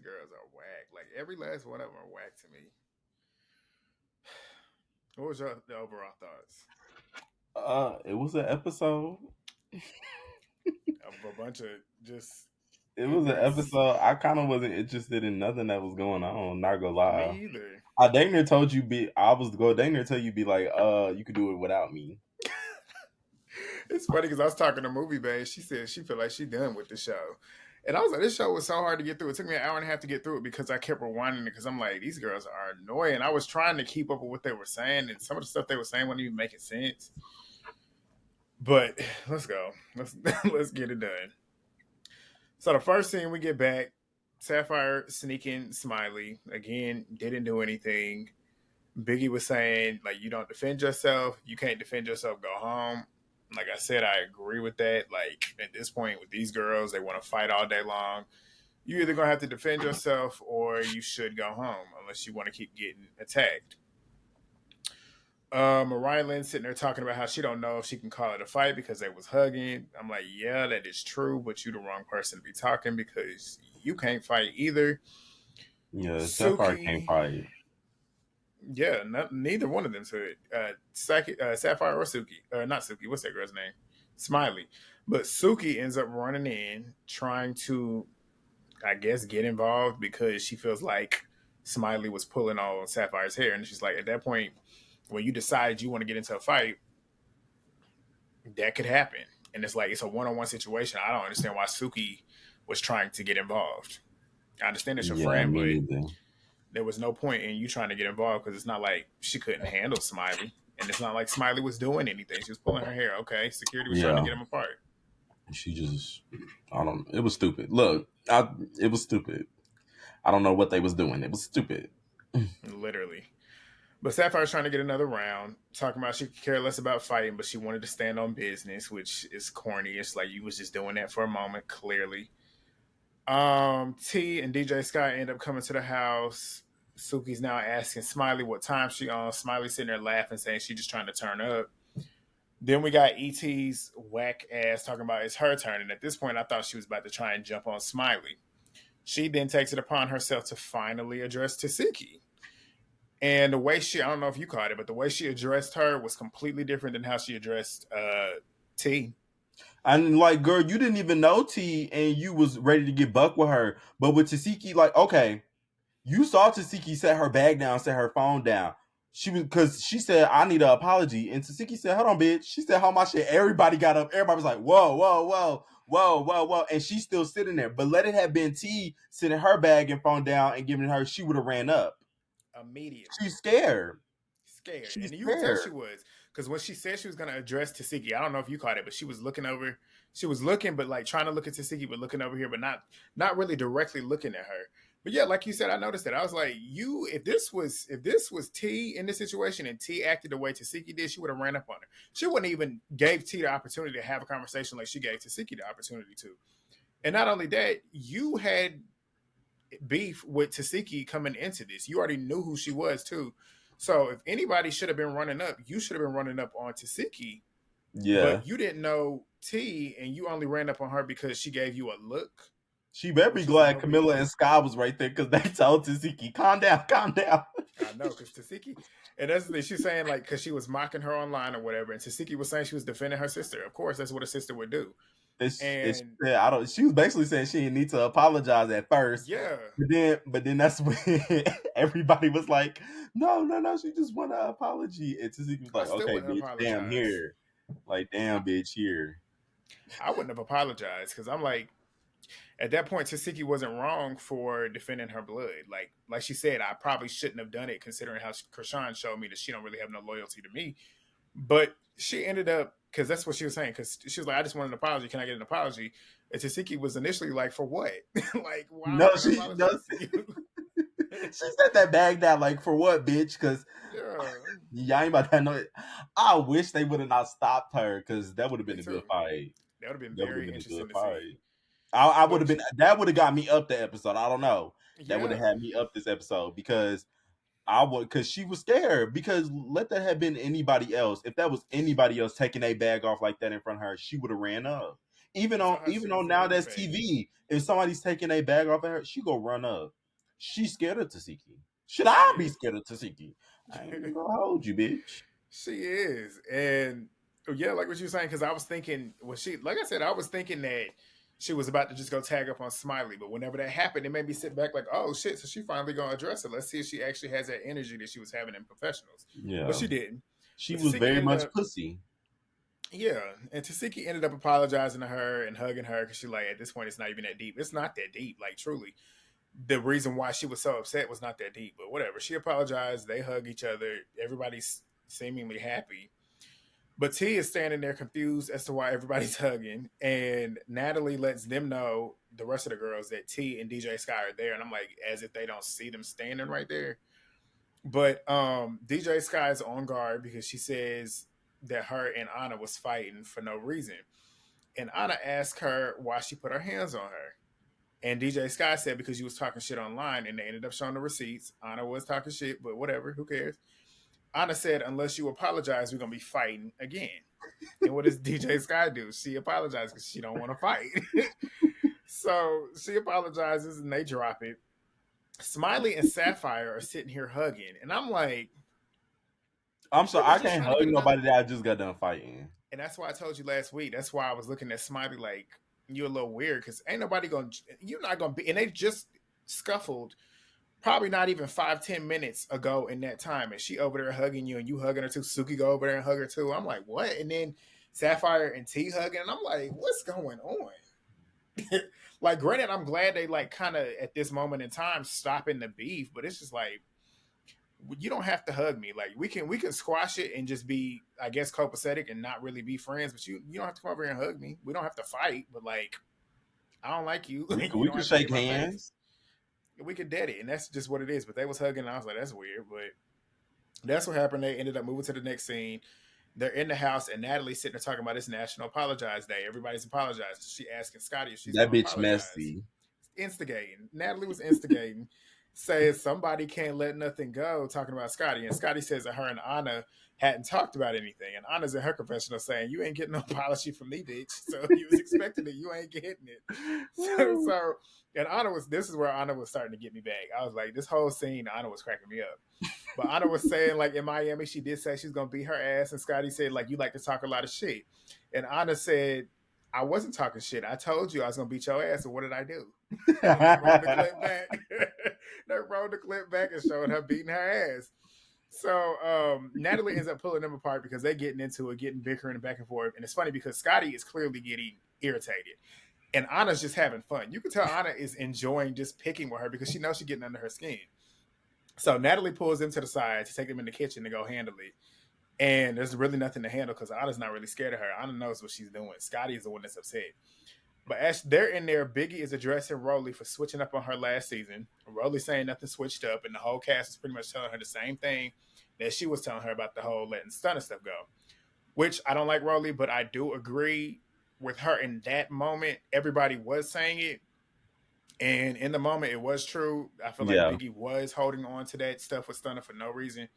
girls are whack. Like every last one of them are whack to me. What was your the overall thoughts It was an episode. of a bunch of just? It It was an was episode. I kind of wasn't interested in nothing that was going on. Not gonna me lie. either. I dang near told you be. I was go dang near tell you be like, you could do it without me. It's funny because I was talking to Movie Bay. She said she felt like she done with the show. And I was like, this show was so hard to get through. It took me an hour and a half to get through it because I kept rewinding it because I'm like, these girls are annoying. I was trying to keep up with what they were saying, and some of the stuff they were saying wasn't even making sense. But let's go. Let's let's get it done. So the first scene we get back, Sapphire sneaking Smiley again. Didn't do anything. Biggie was saying like, you don't defend yourself. You can't defend yourself. Go home. Like I said, I agree with that. Like at this point with these girls, they want to fight all day long. You either gonna have to defend yourself or you should go home unless you want to keep getting attacked. Mariah Lynn sitting there talking about how she don't know if she can call it a fight because they was hugging. I'm like, yeah, that is true, but you the wrong person to be talking because you can't fight either. Yeah, Sapphire can't Suki, fight. yeah, neither one of them said Sapphire or Suki, not Suki. What's that girl's name? Smiley. But Suki ends up running in, trying to, I guess, get involved because she feels like Smiley was pulling on Sapphire's hair, and she's like, at that point, when you decide you want to get into a fight, that could happen. And it's like it's a one-on-one situation. I don't understand why Suki was trying to get involved. I understand it's your Yeah, friend, me but neither. there was no point in you trying to get involved because it's not like she couldn't handle Smiley. And it's not like Smiley was doing anything. She was pulling her hair. Okay. Security was trying to Yeah, get them apart. she just. I don't. It was stupid. Look, it was stupid. I don't know what they was doing. It was stupid. Literally. But Sapphire's trying to get another round, talking about she could care less about fighting, but she wanted to stand on business, which is corny. It's like you was just doing that for a moment, clearly. T and DJ Sky end up coming to the house. Suki's now asking Smiley what time she on. Smiley sitting there laughing, saying she's just trying to turn up. Then we got ET's whack ass talking about it's her turn. And at this point, I thought she was about to try and jump on Smiley. She then takes it upon herself to finally address Tesehki. And the way I don't know if you caught it, but the way she addressed her was completely different than how she addressed T. And like, girl, you didn't even know T, and you was ready to get buck with her. But with Tesehki, like, okay, you saw Tesehki set her bag down, set her phone down. She was because she said, "I need an apology," and Tesehki said, "Hold on, bitch." She said, "How my shit?" Everybody got up. Everybody was like, "Whoa, whoa, whoa, whoa, whoa, whoa!" And she's still sitting there. But let it have been T sitting her bag and phone down and giving her, she would have ran up. Immediately. She's scared. Scared. She's And you could tell she scared. was. Because when she said she was going to address Tesehki, I don't know if you caught it, but she was looking over. She was looking, but like trying to look at Tesehki, but looking over here, but not really directly looking at her. But yeah, like you said, I noticed that. I was like, if this was T in this situation and T acted the way Tesehki did, she would have ran up on her. She wouldn't even gave T the opportunity to have a conversation like she gave Tesehki the opportunity to. And not only that, you had beef with Tesehki coming into this. You already knew who she was too. So if anybody should have been running up, you should have been running up on Tesehki, Yeah. but you didn't know T and you only ran up on her because she gave you a look, She better be which is glad no big Camilla and deal. Sky was right there because they told Tesehki, calm down, calm down. I know, because Tesehki, and that's the thing, she's saying like, because she was mocking her online or whatever, and Tesehki was saying she was defending her sister. Of course, that's what a sister would do. She And said, I don't. She was basically saying she didn't need to apologize at first, yeah, but then that's when everybody was like, no, no, no. She just want an apology, and Tesehki was I like, still okay, wouldn't bitch, damn apologize. here, like damn bitch here. I wouldn't have apologized because I'm like, at that point, Tasiki wasn't wrong for defending her blood. Like she said, I probably shouldn't have done it considering how Krishan showed me that she don't really have no loyalty to me. But she ended up because that's what she was saying. Because she was like, I just want an apology. Can I get an apology? And Tasiki was initially like, for what? Like, why am I No, going to she no, apologize to you? she said that bag down like for what, bitch? Because Yeah, y'all ain't about that. No, I wish they would have not stopped her because that would have me been a good too. fight. That would have been That would have very been a good interesting to see. fight. I would have But been that would have got me up the episode. I don't know. That would have yeah, had me up this episode because I would because she was scared. Because let that have been anybody else. If that was anybody else taking a bag off like that in front of her, she would have ran up. Even I on saw how she even was on a now baby that's face. TV, if somebody's taking a bag off of her, she go run up. She's scared of Tesehki. Should She I be is. scared of Tesehki? I ain't even gonna hold you, bitch. She is. And yeah, like what you were saying, because I was thinking, well, like I said, I was thinking that she was about to just go tag up on Smiley. But whenever that happened, it made me sit back like, oh shit, so she finally gonna address it. Let's see if she actually has that energy that she was having in professionals. But Yeah, she didn't. she But was Tasiki very ended much up, pussy. yeah, and Tasiki ended up apologizing to her and hugging her because she like at this point it's not even that deep. It's not that deep, like truly. The reason why she was so upset was not that deep, but whatever. She apologized. They hug each other. Everybody's seemingly happy. But T is standing there confused as to why everybody's hugging, and Natalie lets them know, the rest of the girls, that T and DJ Sky are there, and I'm like, as if they don't see them standing right there. But DJ Sky is on guard because she says that her and Anna was fighting for no reason, and Anna asked her why she put her hands on her, and DJ Sky said because you was talking shit online, and they ended up showing the receipts. Anna was talking shit, but whatever, who cares? Anna said, unless you apologize, we're gonna be fighting again. And what does DJ Sky do? She apologizes because she don't want to fight. So she apologizes and they drop it. Smiley and Sapphire are sitting here hugging, and I'm like, I'm they sorry, was I just can't trying to hug get another. nobody that I just got done fighting. And that's why I told you last week. That's why I was looking at Smiley like, you're a little weird because ain't nobody gonna, you're not gonna be. And they just scuffled probably not even 5-10 minutes ago in that time, and she over there hugging you and you hugging her too. Suki go over there and hug her too. I'm like, what? And then Sapphire and T hugging, and I'm like, what's going on? Like, granted, I'm glad they like kind of at this moment in time stopping the beef, but it's just like you don't have to hug me. Like we can squash it and just be, I guess, copacetic and not really be friends. But you don't have to come over here and hug me. We don't have to fight, but like I don't like you. We could You we don't could have to be shake in my face. hands. We could dead it, and that's just what it is. But they was hugging, and I was like, that's weird. But that's what happened. They ended up moving to the next scene. They're in the house, and Natalie's sitting there talking about it's National Apologize Day. Everybody's apologizing. She asking Scotty if she's That going to bitch apologize. messy. Instigating. Natalie was instigating, says somebody can't let nothing go, talking about Scotty. And Scotty says that her and Anna hadn't talked about anything. And Anna's in her confessional saying, you ain't getting no apology from me, bitch. So you was expecting it. You ain't getting it. So and Anna was, this is where Anna was starting to get me back. I was like, this whole scene, Anna was cracking me up. But Anna was saying, like, in Miami, she did say she's going to beat her ass. And Scotty said, like, you like to talk a lot of shit. And Anna said, I wasn't talking shit. I told you I was going to beat your ass. And what did I do? And they rolled the clip back. They rolled the clip back and showed her beating her ass. So Natalie ends up pulling them apart because they're getting into it, getting bickering and back and forth. And it's funny because Scotty is clearly getting irritated. And Anna's just having fun. You can tell Anna is enjoying just picking with her because she knows she's getting under her skin. So Natalie pulls them to the side to take them in the kitchen to go handle it. And there's really nothing to handle because Anna's not really scared of her. Anna knows what she's doing. Scotty is the one that's upset. But as they're in there, Biggie is addressing Rolly for switching up on her last season. Rolly saying nothing switched up, and the whole cast is pretty much telling her the same thing that she was telling her about the whole letting Stunner stuff go. Which I don't like Rolly, but I do agree with her in that moment. Everybody was saying it, and in the moment, it was true. I feel like Yeah, Biggie was holding on to that stuff with Stunner for no reason.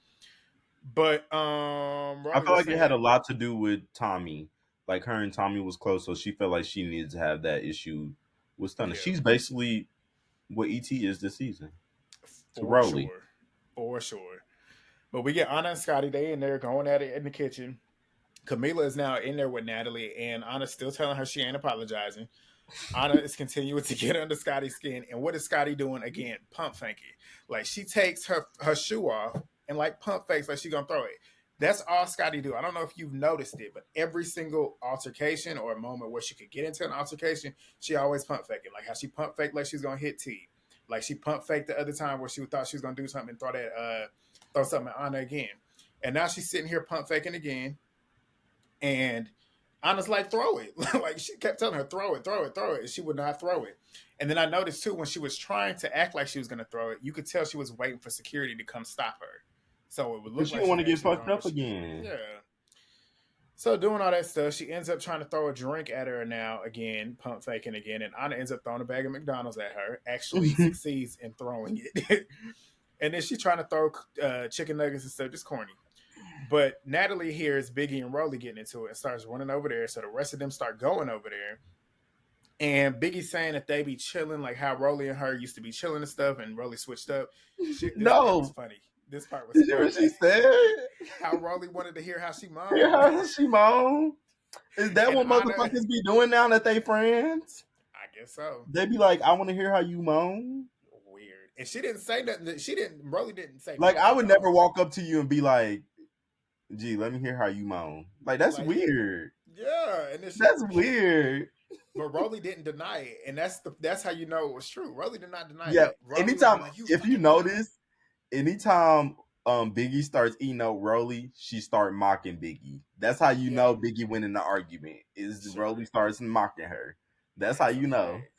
But I Rolly feel was like it had a saying, lot to do with Tommy. Like her and Tommy was close, so she felt like she needed to have that issue with Stunner. yeah, She's basically what ET is this season to for Rowley. sure, for sure. But we get Anna and Scotty. They in there going at it in the kitchen. Camila is now in there with Natalie, and Anna's still telling her she ain't apologizing. Anna is continuing to get under Scotty's skin. And what is Scotty doing again? Pump faking. Like she takes her shoe off and like pump fakes like she gonna throw it. That's all Scotty do. I don't know if you've noticed it, but every single altercation or a moment where she could get into an altercation, she always pump faking. Like how she pump faked like she's gonna hit T. Like she pump faked the other time where she thought she was gonna do something and throw something at Anna again. And now she's sitting here pump faking again. And Anna's like, throw it. Like she kept telling her, throw it, throw it, throw it. And she would not throw it. And then I noticed too, when she was trying to act like she was going to throw it, you could tell she was waiting for security to come stop her. So it would Because look she like don't want she's to get actually fucked throwing, up but again. yeah. So doing all that stuff, she ends up trying to throw a drink at her now again, pump faking again. And Anna ends up throwing a bag of McDonald's at her, actually succeeds in throwing it. And then she's trying to throw chicken nuggets and stuff, just corny. But Natalie hears Biggie and Rolly getting into it and starts running over there. So the rest of them start going over there. And Biggie saying that they be chilling, like how Rolly and her used to be chilling and stuff, and Rolly switched up. This part was No. funny. This part was Did you hear funny. what she said? How Rolly wanted to hear how she Hear moaned, how she moan? Is that and what Anna. motherfuckers be doing now that they friends? I guess so. They be like, I want to hear how you moan. Weird. And she didn't say nothing. She didn't. Rolly didn't say Like, nothing I at would never all. walk up to you and be like, gee, let me hear how you moan. Like, that's Like, weird. yeah. And then That's weird. but Rolly didn't deny it, and that's how you know it was true. Rolly did not deny Yeah. it. Rolly would be Anytime, like, "You if you fucking know." notice, anytime Biggie starts eating out Rolly, she start mocking Biggie. That's how you Yeah, know Biggie winning the argument. Is sure. Rolly starts mocking her. That's how That's a you know. fact.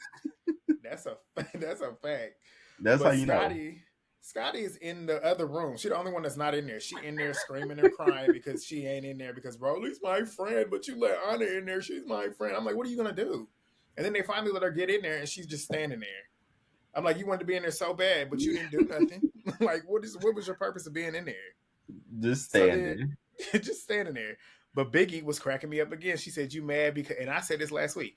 That's a that's a fact. That's how But you know. Scotty is in the other room. She's the only one that's not in there. She in there screaming and crying because she ain't in there because Rolly's my friend, but you let Anna in there. She's my friend. I'm like, what are you gonna do? And then they finally let her get in there, and she's just standing there. I'm like, you wanted to be in there so bad, but you didn't do nothing. Like, what was your purpose of being in there? Just So then, standing. just standing there. But Biggie was cracking me up again. She said, "You mad because?" And I said this last week.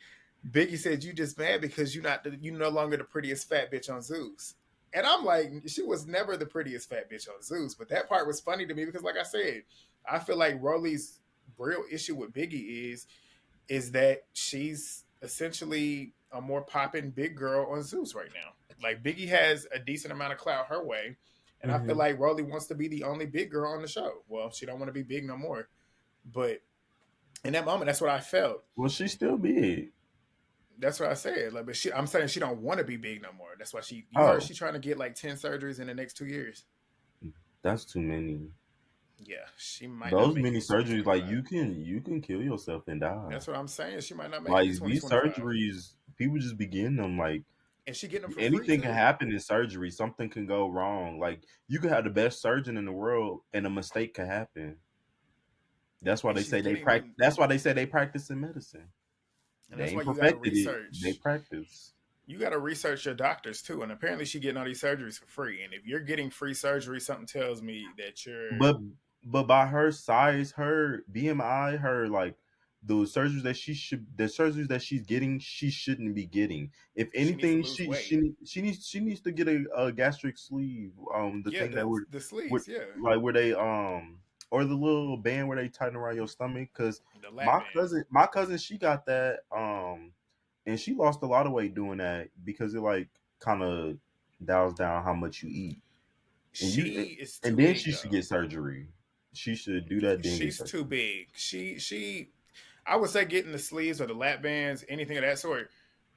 Biggie said, "You just mad because you no longer the prettiest fat bitch on Zeus." And I'm like, she was never the prettiest fat bitch on Zeus. But that part was funny to me because, like I said, I feel like Rolly's real issue with Biggie is that she's essentially a more popping big girl on Zeus right now. Like Biggie has a decent amount of clout her way, and I feel Mm-hmm. like Rolly wants to be the only big girl on the show. Well, she don't want to be big no more, but in that moment, that's what I felt. Well, she still big. That's what I said. Like, but I'm saying she don't want to be big no more. That's why you heard Oh, she trying to get like 10 surgeries in the next 2 years. that's too many. Yeah, she might not Those make it many to surgeries, like 2025. you can kill yourself and die. That's what I'm saying. She might not make it to Like these 2025, surgeries, people just be getting them. Like and she getting them for free anything can too. happen in surgery. Something can go wrong. Like you could have the best surgeon in the world, and a mistake could happen. That's why And they she's say they getting practice. them, That's why they say they practice in medicine. and They that's why ain't you got to perfected it. They research. practice. You got to research your doctors too. And apparently, she getting all these surgeries for free. And if you're getting free surgery, something tells me that you're But by her size, her BMI, her like the surgeries that she's getting, she shouldn't be getting. If she needs to anything, lose weight. she needs to get a gastric sleeve. The Yeah, thing that would the would sleeves. Yeah, like where they or the little band where they tighten around your stomach. Because the lap band. my cousin, she got that and she lost a lot of weight doing that because it like kind of dials down how much you eat and She is and too then big she should though. get surgery. She should do that, then get She's surgery. too big. She. I would say getting the sleeves or the lap bands, anything of that sort.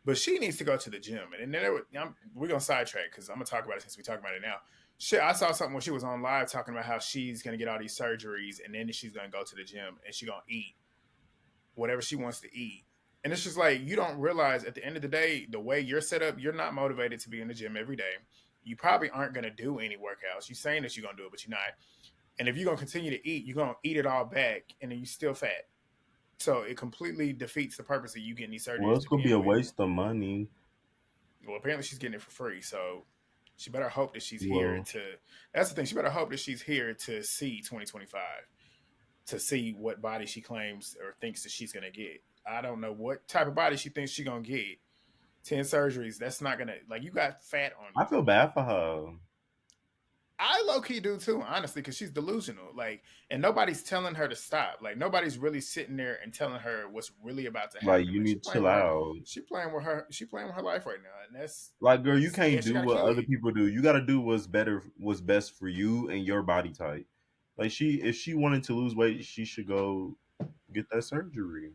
But she needs to go to the gym. And then we're gonna sidetrack because I'm gonna talk about it since we talk about it now. Shit, I saw something when she was on live talking about how she's gonna get all these surgeries and then she's gonna go to the gym and she's gonna eat whatever she wants to eat. And it's just like you don't realize at the end of the day, the way you're set up, you're not motivated to be in the gym every day. You probably aren't gonna do any workouts. You're saying that you're gonna do it, but you're not. And if you're gonna continue to eat, you're gonna eat it all back, and then you still fat. So it completely defeats the purpose of you getting these Well, surgeries it's to gonna be begin a with. waste of money. Well, apparently she's getting it for free, so she better hope that she's here Well, to. That's the thing. She better hope that she's here to see 2025, to see what body she claims or thinks that she's gonna get. I don't know what type of body she thinks she's gonna get. 10 surgeries. That's not gonna like you got fat on I you. feel bad for her. I low key do too, honestly, because she's delusional. Like, and nobody's telling her to stop. Like, nobody's really sitting there and telling her what's really about to Like, happen. you Like, need to chill out. she playing with her life right now, and that's Like, girl, you can't and she do got a what other kid. people do. You got to do what's best for you and your body type. Like, if she wanted to lose weight, she should go get that surgery,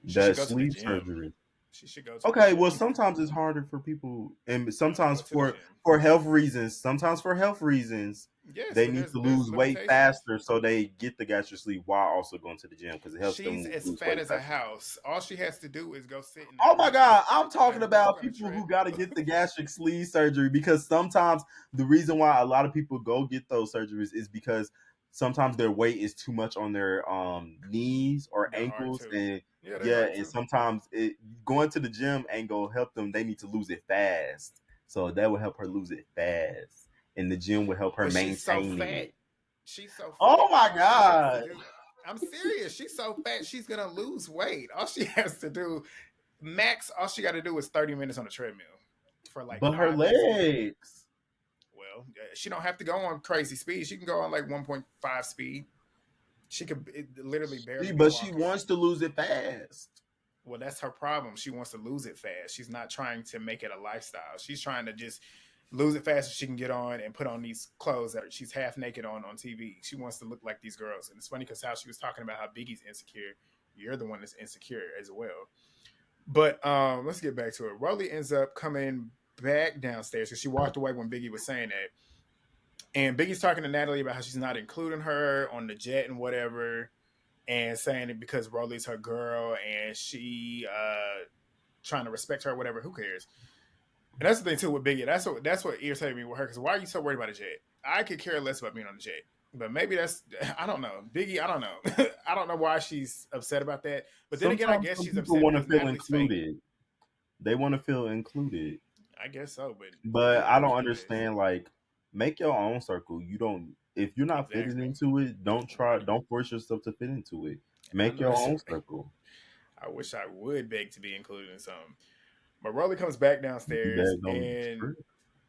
She should that go to the sleep gym. surgery. She should go to the Okay, well, gym. sometimes it's harder for people, and No, sometimes go to the gym. for health reasons. Sometimes for health reasons, Yes, they but need to there's lose weight limitations. faster, so they get the gastric sleeve while also going to the gym because it helps She's them as lose fat weight as a faster. house. All she has to do is go sit in the Oh my gym god, I'm talking and walk about on a people who got to treadmill. get the gastric sleeve surgery because sometimes the reason why a lot of people go get those surgeries is because sometimes their weight is too much on their knees or They're hard ankles too. and Yeah, they're yeah, hard and too. sometimes going to the gym ain't gonna help them. They need to lose it fast, so that will help her lose it fast, and the gym will help her But she's so maintaining fat. it. She's so Oh fat. my All she has to god! do. I'm serious. She's so fat. She's gonna lose weight. All she has to do. Max, all she got to do is 30 minutes on the treadmill for like But her 5 minutes a day. legs. Well, she don't have to go on crazy speed. She can go on like 1.5 speed. She could literally barely be But she walking. wants to lose it fast. Well, that's her problem. She wants to lose it fast. She's not trying to make it a lifestyle. She's trying to just lose it fast so she can get on and put on these clothes that she's half naked on TV. She wants to look like these girls. And it's funny because how she was talking about how Biggie's insecure. You're the one that's insecure as well. But let's get back to it. Rolly ends up coming back downstairs because she walked away when Biggie was saying that. And Biggie's talking to Natalie about how she's not including her on the jet and whatever, and saying it because Rolly's her girl and she trying to respect her, or whatever. Who cares? And that's the thing too with Biggie. That's what irritated me with her. Because why are you so worried about a jet? I could care less about being on the jet. But maybe that's I don't know. Biggie, I don't know. I don't know why she's upset about that. But then again, I Sometimes guess some she's people upset want to because feel Natalie's fake. included. They want to feel included. I guess so, but But it I is don't what it is. understand. Like, make your own circle. You don't. If you're not fitting Exactly. into it, don't try. Right. Don't force yourself to fit into it. I Make know your that's own right. circle. I wish I would beg to be included in something. But Rolly comes back You downstairs begged on the and script.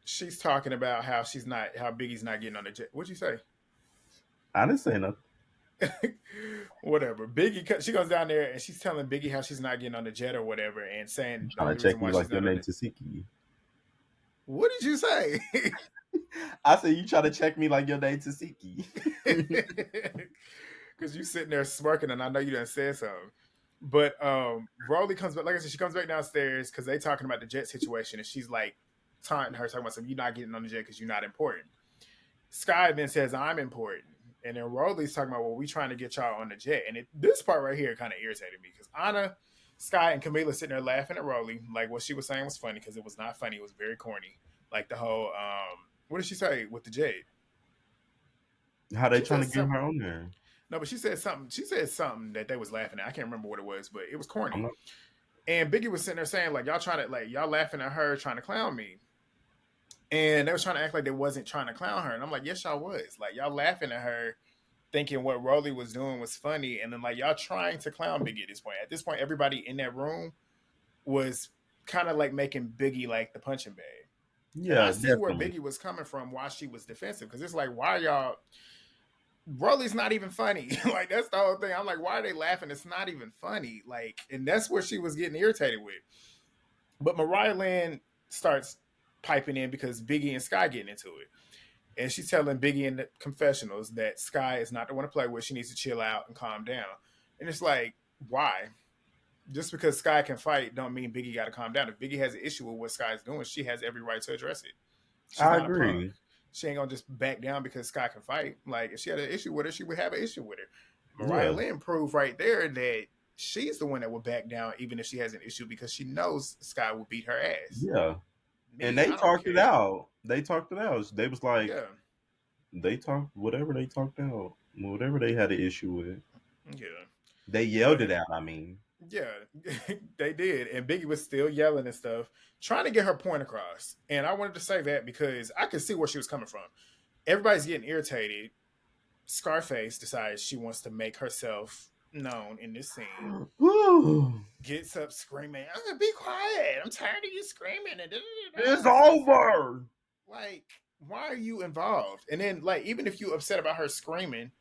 she's talking about how how Biggie's not getting on the jet. What'd you say? I didn't say nothing. Whatever. She goes down there and she's telling Biggie how she's not getting on the jet or whatever, and You saying the trying only to reason check why me she's like your not on name it. Tesehki. What did you say? I said you try to check me like your name Tesehki. Because you sitting there smirking, and I know you done said something. But Rolly comes back. Like I said, she comes back downstairs because they talking about the jet situation, and she's like taunting her, talking about something. You're not getting on the jet because you're not important. Sky then says, I'm important. And then Rolly's talking about, well, we trying to get y'all on the jet. And this part right here kind of irritated me because Anna, Sky, and Camila sitting there laughing at Rolly. Like what she was saying was funny because it was not funny. It was very corny. Like the whole, what did she say with the jet? How they She trying said to get something. her on there? No, but she said something. She said something that they was laughing at. I can't remember what it was, but it was I'm corny. not. And Biggie was sitting there saying, like, y'all trying to, like, y'all laughing at her, trying to clown me. And they was trying to act like they wasn't trying to clown her. And I'm like, yes, y'all was. Like, y'all laughing at her, thinking what Rolly was doing was funny. And then, like, y'all trying to clown Biggie at this point. At this point, everybody in that room was kind of like making Biggie like the punching bag. And I Yeah, see where definitely. Biggie was coming from, why she was defensive. Because it's like, why y'all Rolly's not even funny. Like that's the whole thing. I'm like, why are they laughing? It's not even funny. Like, and that's where she was getting irritated with. But Mariah Lynn starts piping in because Biggie and Sky getting into it. And she's telling Biggie in the confessionals that Sky is not the one to play with. She needs to chill out and calm down. And it's like, why? Just because Sky can fight don't mean Biggie got to calm down. If Biggie has an issue with what Sky's doing, she has every right to address it. She's I not a punk. agree. She ain't gonna just back down because Scott can fight. Like if she had an issue with her, she would have an issue with her. Mariah Yeah, Lynn proved right there that she's the one that will back down even if she has an issue because she knows Scott will beat her ass. yeah. And Me, they I don't talked it care. out. They talked it out. They was like, Yeah, they talked whatever they talked out, whatever they had an issue with. yeah, They yelled but it out. I mean, yeah, they did, and Biggie was still yelling and stuff, trying to get her point across. And I wanted to say that because I could see where she was coming from. Everybody's getting irritated. Scarface decides she wants to make herself known in this scene, gets up screaming, I'm gonna be quiet. I'm tired of you screaming and it's says, over. like, why are you involved? And then like even if you upset about her screaming,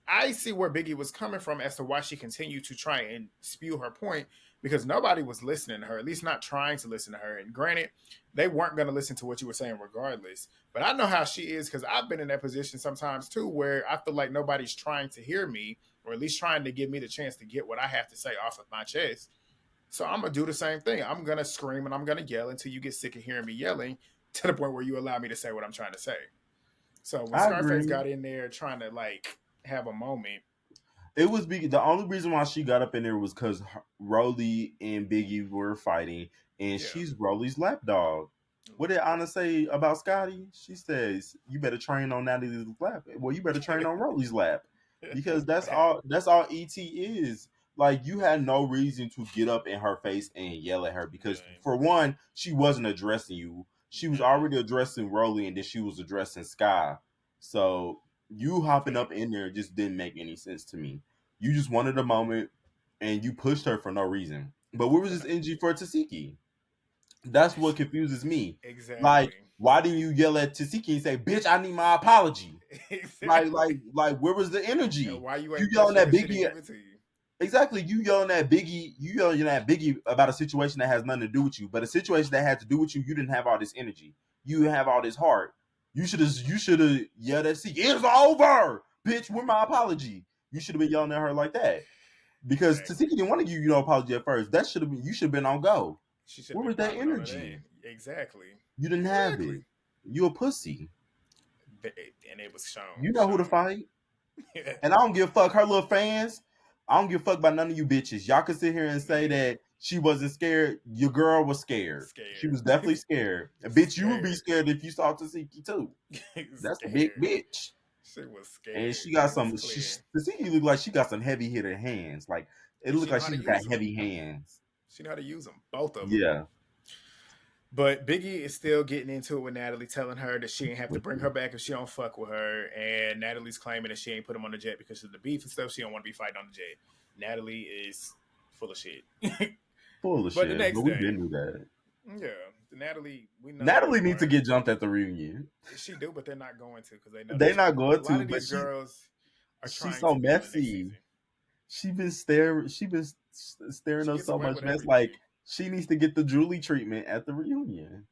I see where Biggie was coming from as to why she continued to try and spew her point because nobody was listening to her, at least not trying to listen to her. And granted, they weren't going to listen to what you were saying regardless. But I know how she is because I've been in that position sometimes too, where I feel like nobody's trying to hear me or at least trying to give me the chance to get what I have to say off of my chest. So I'm going to do the same thing. I'm going to scream and I'm going to yell until you get sick of hearing me yelling to the point where you allow me to say what I'm trying to say. So when I Scarface agree. got in there trying to like have a moment, It was the only reason why she got up in there was because Rolly and Biggie were fighting, and yeah, she's Rolly's lapdog. What did Anna say about Scotty? She says, "You better train on Natalie's lap. Well, you better train on Rolly's lap, because that's Fact. all. That's all Et is. Like you had no reason to get up in her face and yell at her because, Yeah. for one, she wasn't addressing you. She was Mm-hmm. already addressing Rolly, and then she was addressing Sky. So you hopping up Fact. in there just didn't make any sense to me. You just wanted a moment, and you pushed her for no reason. But where was For this not, energy for Tesehki? That's what confuses me. Like, exactly. why didn't you yell at Tesehki and say, "Bitch, I need my apology"? Like, like, Exactly. like, where was the And energy? why you You ain't push yelling her at because she didn't Biggie. give it to you? Exactly. You yelling at Biggie. You yelling at Biggie about a situation that has nothing to do with you, but a situation that had to do with you. You didn't have all this energy. You didn't have all this heart. You should have. You should have yelled at Zeke. It's over, bitch. With my apology. You should have been yelling at her like that because Exactly. Tasiki didn't want to give you no apology at first. That should have been. You should have been on go. She should have Where been was that popping on her then. energy? Exactly. You didn't have Exactly. it. You a pussy. And it was shown. You know who to Shown. fight. And I don't give a fuck. Her little fans, I don't give a fuck about none of you bitches. Y'all can sit here and say Yeah. that she wasn't scared. Your girl was scared. She Scared. was definitely scared. And bitch, you would be Scared. scared if you saw Tasiki too. That's a big Scared. bitch. She was And scared. she got It was some. clear. Tasiki look like she got some heavy hitter hands. Like it And looked she know like how she to just got use them. heavy hands. She know how to use them. Both of them. Yeah. But Biggie is still getting into it with Natalie, telling her that she ain't have to bring her back if she don't fuck with her. And Natalie's claiming that she ain't put him on the jet because of the beef and stuff. She don't want to be fighting on the jet. Natalie is full of shit. Full of But the shit. But next we day, been through that. yeah, Natalie, we know that Natalie needs to more. get jumped at the reunion. She do, but they're not going to because they know that They not a going lot to, of but these girls are she's trying so to be on the next messy. season. She been staring She up gets so away much with mess. everything. Like she needs to get the Julie treatment at the reunion.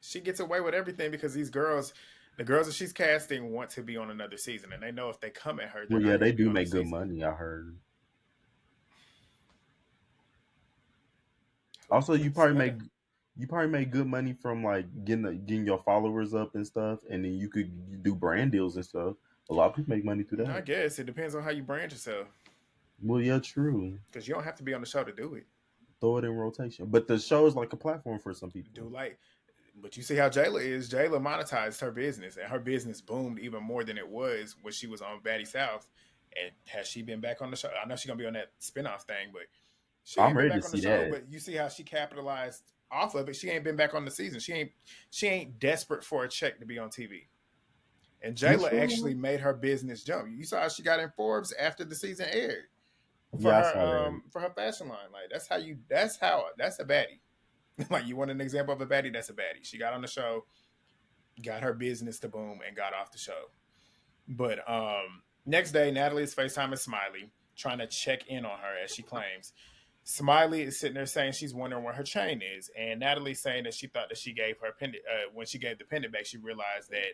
She gets away with everything because these girls, the girls that she's casting, want to be on another season, and they know if they come at her, they're Well, not yeah, going they to be do on the make good season. money. I heard. Also, Who? Sletta? you probably make good money from like getting your followers up and stuff, and then you could do brand deals and stuff. A lot of people make money through I that. guess it depends on how you brand yourself Well, yeah, true. because you don't have to be on the show to do it. Throw it in rotation, but the show is like a platform for some Do people. like, but you see how Jayla is. Jayla monetized her business, and her business boomed even more than it was when she was on Baddie South. And has she been back on the show? I know she's gonna be on that spinoff thing, but she I'm ain't been ready to back on the see show. that. But you see how she capitalized off of it. She ain't been back on the season. She ain't desperate for a check to be on TV. And You Jayla sure? actually made her business jump. You saw how she got in Forbes after the season aired Yeah, I saw that. for her fashion line. Like that's a baddie. Like you want an example of a baddie, that's a baddie. She got on the show, got her business to boom, and got off the show. But next day, Natalie is FaceTiming Smiley, trying to check in on her as she claims. Smiley is sitting there saying she's wondering where her chain is, and Natalie's saying that she thought that she gave her pendant. When she gave the pendant back, she realized that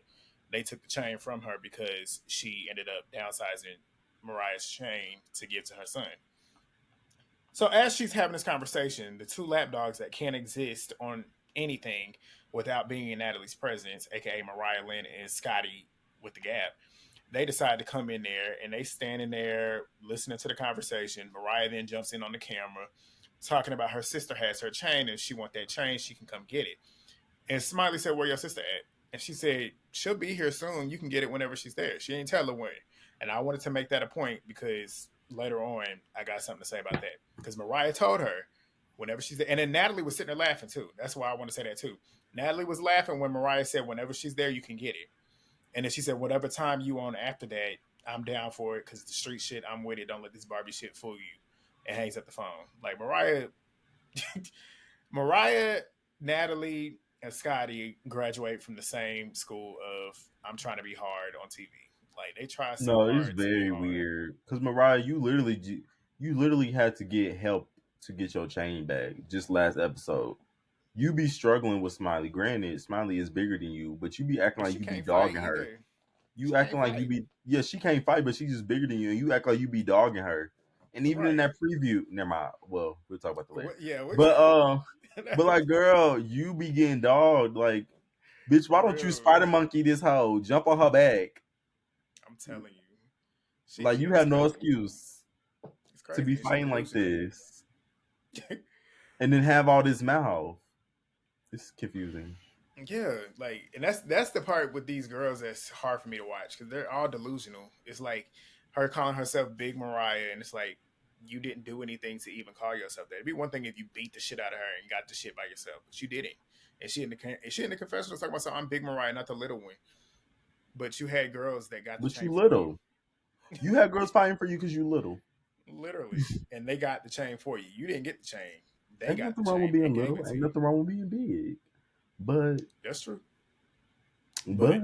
they took the chain from her because she ended up downsizing Mariah's chain to give to her son. So as she's having this conversation, the two lapdogs that can't exist on anything without being in Natalie's presence, aka Mariah Lynn and Scotty with the Gap, they decide to come in there and they stand in there listening to the conversation. Mariah then jumps in on the camera talking about her sister has her chain and if she want that chain, she can come get it. And Smiley said, "Where your sister at?" And she said, "She'll be here soon. You can get it whenever she's there." She ain't tell her when. And I wanted to make that a point because later on I got something to say about that. Because Mariah told her whenever she's there, and then Natalie was sitting there laughing too. That's why I want to say that too. Natalie was laughing when Mariah said, "Whenever she's there, you can get it." And then she said, "Whatever time you on after that, I'm down for it because the street shit, I'm with it. Don't let this Barbie shit fool you." And hangs up the phone. Like Mariah, Natalie, and Scotty graduate from the same school of I'm trying to be hard on TV. Like they try so No, it's hard to be very hard. weird because Mariah, you literally had to get help to get your chain back. Just last episode, you be struggling with Smiley. Granted, Smiley is bigger than you, but you be acting But like she you be can't fight dogging her. either. She You can't acting like you fight. be yeah. She can't fight, but she's just bigger than you, and you act like you be dogging her. And even in Right. that preview, never mind. Well, we'll talk about that later. What, yeah, we, But but that like, girl, you be getting dogged. Like, bitch, for why don't you real. spider monkey this hoe? Jump on her back. I'm telling you. Like, you It's have no crazy. excuse It's to be crazy. And she fighting like delusional. this, and then have all this mouth. It's confusing. Yeah, like, and that's the part with these girls that's hard for me to watch because they're all delusional. It's like her calling herself Big Mariah, and it's like you didn't do anything to even call yourself that. It'd be one thing if you beat the shit out of her and got the shit by yourself, but you didn't. And she in the confessional talking about, "So I'm Big Mariah, not the little one." But you had girls that got the But chain you from you. little. You have girls fighting for you because you little. literally. And they got the chain for you. You didn't get the chain. They Ain't got nothing the wrong with chain and being gave little. it to Ain't you. nothing wrong with being big. But That's true. but But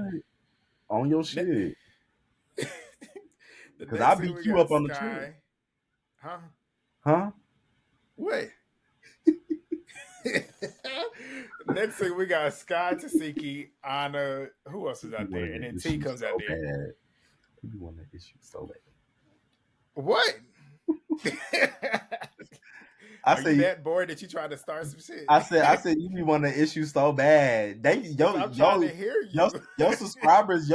on your ne- shit. the Cause I next thing we beat you got up on the trip. Sky. Huh? Huh? What? Next thing we got Sky, Taseki, Anna. Who else is You be out there? wanting And that then T issue comes out so there. bad. You be wanting that issue so bad. What? I Are you say that bored that you tried to start some shit? I said you be wanting that issue so bad. They Because I'm trying to hear you. your subscribers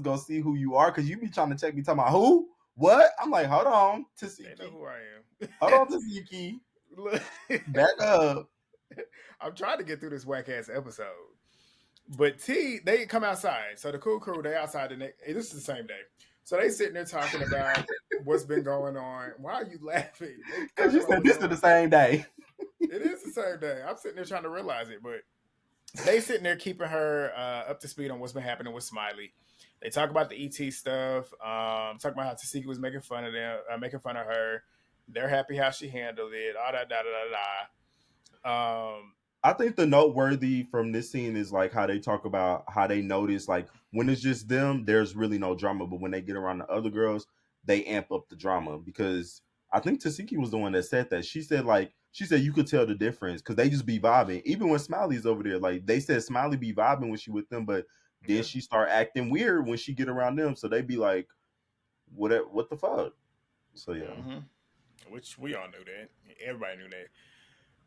gonna see who you are because you be trying to check me talking about who? What? I'm like, hold on, They know Tesehki. who I Hold am. on, Tesehki. Look, Back up. I'm trying to get through this whack ass episode. But T, they come outside. So the cool crew, they outside the next. This is the same day. So they sitting there talking about what's been going on. Why are you laughing? They Cause talking you about said what's this is the going. same day. It is the same day. I'm sitting there trying to realize it, but they sitting there keeping her up to speed on what's been happening with Smiley. They talk about the ET stuff. Talk about how Tasika was making fun of them, making fun of her. They're happy how she handled it. All that, da da da da. I think the noteworthy from this scene is like how they talk about how they notice like when it's just them, there's really no drama, but when they get around the other girls, they amp up the drama because I think Tasiki was the one that said that. She said you could tell the difference because they just be vibing. Even when Smiley's over there, like they said Smiley be vibing when she with them, but then Yeah. she start acting weird when she get around them. So they be like, what the fuck? So yeah. Mm-hmm. Which we all knew that. Everybody knew that.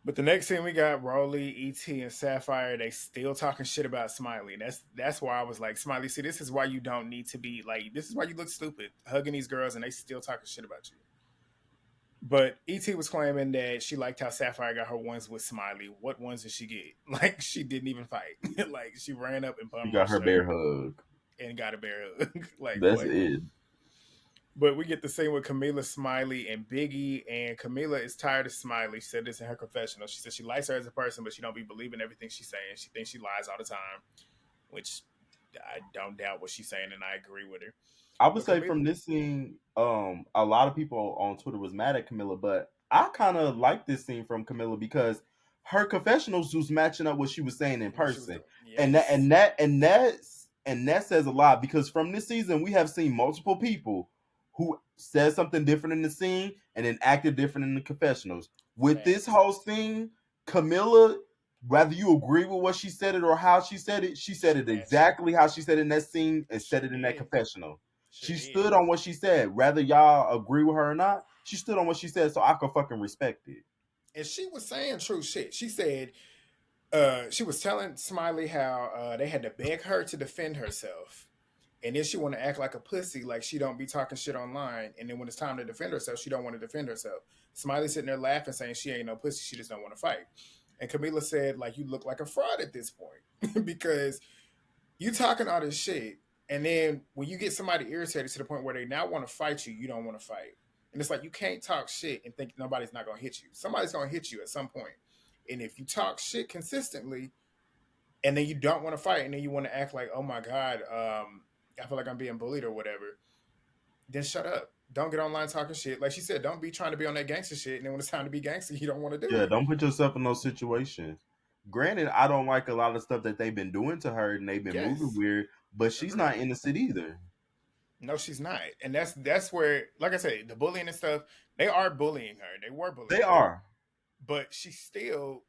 But the next thing we got Rolly, ET, and Sapphire. They still talking shit about Smiley. That's why I was like, Smiley, see, this is why you don't need to be like. This is why you look stupid hugging these girls, and they still talking shit about you. But ET was claiming that she liked how Sapphire got her ones with Smiley. What ones did she get? Like she didn't even fight. Like she ran up and She bum got her rushed bear her hug. and got a bear hug. Like That's what? it. But we get the same with Camila, Smiley, and Biggie. And Camila is tired of Smiley. She said this in her confessional. She said she likes her as a person, but she don't be believing everything she's saying. She thinks she lies all the time, which I don't doubt what she's saying, and I agree with her. I would But say Camila, from this scene, a lot of people on Twitter was mad at Camilla, but I kind of like this scene from Camilla because her confessionals was matching up what she was saying in what she was person, doing, and that yes, and that and that and that says a lot because from this season we have seen multiple people who said something different in the scene and then acted different in the confessionals. With this facts. whole scene, Camilla, whether you agree with what she said it or how she said She it matched it. exactly how she said it in that scene and said Sure it in that did. confessional. Sure She did. stood on what she said. Whether y'all agree with her or not, she stood on what she said, so I could fucking respect it. And she was saying true shit. She said she was telling Smiley how they had to beg her to defend herself. And then she want to act like a pussy, like she don't be talking shit online. And then when it's time to defend herself, she don't want to defend herself. Smiley sitting there laughing, saying she ain't no pussy, she just don't want to fight. And Camila said, like, you look like a fraud at this point because you talking all this shit, and then when you get somebody irritated to the point where they now want to fight you, you don't want to fight. And it's like you can't talk shit and think nobody's not gonna hit you. Somebody's gonna hit you at some point. And if you talk shit consistently, and then you don't want to fight, and then you want to act like, oh my god, I feel like I'm being bullied or whatever, then shut up. Don't get online talking shit. Like she said, don't be trying to be on that gangster shit, and then when it's time to be gangster, you don't want to do Yeah, it. don't put yourself in those situations. Granted, I don't like a lot of stuff that they've been doing to her and they've been moving Yes, weird, but she's not agreed. innocent either. No, she's not, and that's where, like I said, the bullying and stuff. They are bullying her. They were They bullying her, are. but she still.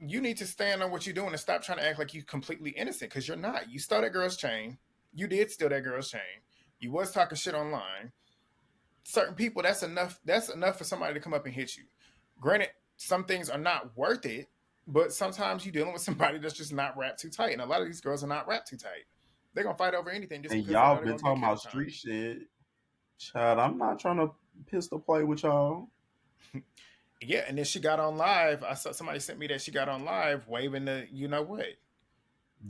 You need to stand on what you're doing and stop trying to act like you completely innocent because you're not. You stole that girl's chain. You did steal that girl's chain. You was talking shit online. Certain people, that's enough. That's enough for somebody to come up and hit you. Granted, some things are not worth it, but sometimes you're dealing with somebody that's just not wrapped too tight, and a lot of these girls are not wrapped too tight. They're gonna fight over anything just And because they know y'all they're been gonna get talking about killed time. street shit. Child, I'm not trying to pistol play with y'all. Yeah, and then she got on live. I saw somebody sent me that she got on live waving the you know what, and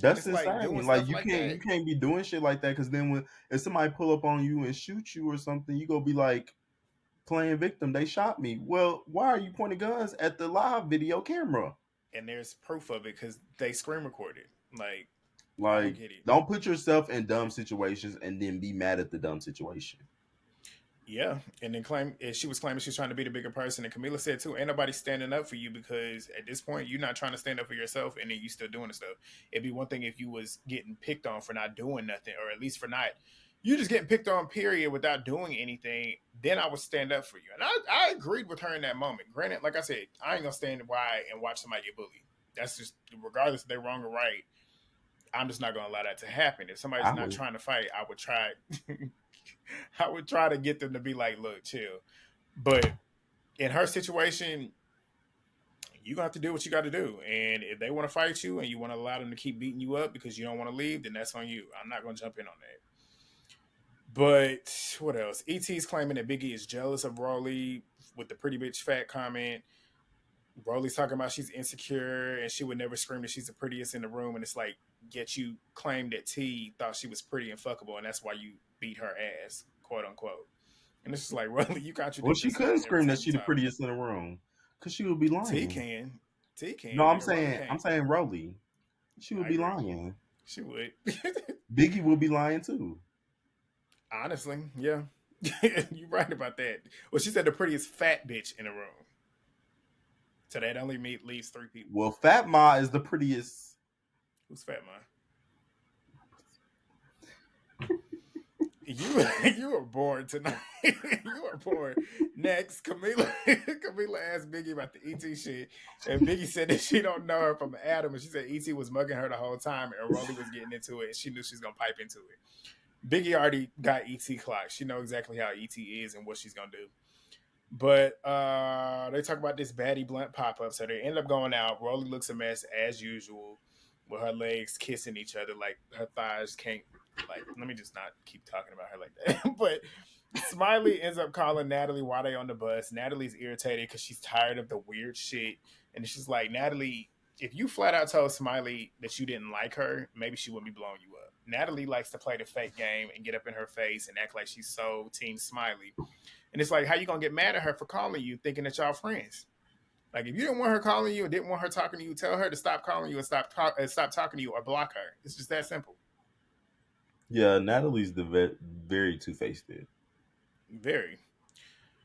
That's it's like doing insane. Like stuff you like can't that. you can't be doing shit like that because then when if somebody pull up on you and shoot you or something, you go be like playing victim. They shot me. Well, why are you pointing guns at the live video camera? And there's proof of it because they screen recorded. Like, I don't Like, get it. don't put yourself in dumb situations and then be mad at the dumb situation. Yeah, and then she was claiming she was trying to be the bigger person. And Camila said too, ain't nobody standing up for you because at this point you're not trying to stand up for yourself, and then you still doing the stuff. It'd be one thing if you was getting picked on for not doing nothing, or at least for not you just getting picked on period without doing anything. Then I would stand up for you, and I agreed with her in that moment. Granted, like I said, I ain't gonna stand by and watch somebody get bullied. That's just regardless if they're wrong or right. I'm just not gonna allow that to happen. If somebody's I not would. trying to fight, I would try. I would try to get them to be like, look, chill. But in her situation, you got to do what you got to do. And if they want to fight you and you want to allow them to keep beating you up because you don't want to leave, then that's on you. I'm not going to jump in on that. But what else? ET's claiming that Biggie is jealous of Rolly with the pretty bitch fat comment. Rolly's talking about she's insecure and she would never scream that she's the prettiest in the room. And it's like, yet you claimed that T thought she was pretty and fuckable, and that's why you beat her ass, quote unquote. And it's just like, Rolly, you Well, contradict she yourself could every scream that time you she the talk. prettiest in the room, cause she would be T lying. can. T No, can, nigga. Rolly can't. I'm saying Rolly. She would I be agree. lying. She would. Biggie would be lying too. Honestly, yeah. You're right about that. Well, she said the prettiest fat bitch in the room. So that only leaves three people. Well, Fat Ma is the prettiest. Who's fat, man? You you were born tonight. You were born. Next, Camila Camila asked Biggie about the ET shit, and Biggie said that she don't know her from Adam, and she said ET was mugging her the whole time, and Rolly was getting into it, and she knew she was gonna pipe into it. Biggie already got ET clocked. She know exactly how ET is and what she's gonna do. But they talk about this baddie blunt pop up, so they end up going out. Rolly looks a mess as usual, with her legs kissing each other, like her thighs can't. Like, let me just not keep talking about her like that. But Smiley ends up calling Natalie while they on the bus. Natalie's irritated because she's tired of the weird shit, and she's like, Natalie, if you flat out told Smiley that you didn't like her, maybe she wouldn't be blowing you up. Natalie likes to play the fake game and get up in her face and act like she's so team Smiley. And it's like, how you gonna get mad at her for calling you, thinking that y'all friends? Like, if you didn't want her calling you and didn't want her talking to you, tell her to stop calling you and stop talking to you or block her. It's just that simple. Yeah, Natalie's the very two faced. Very.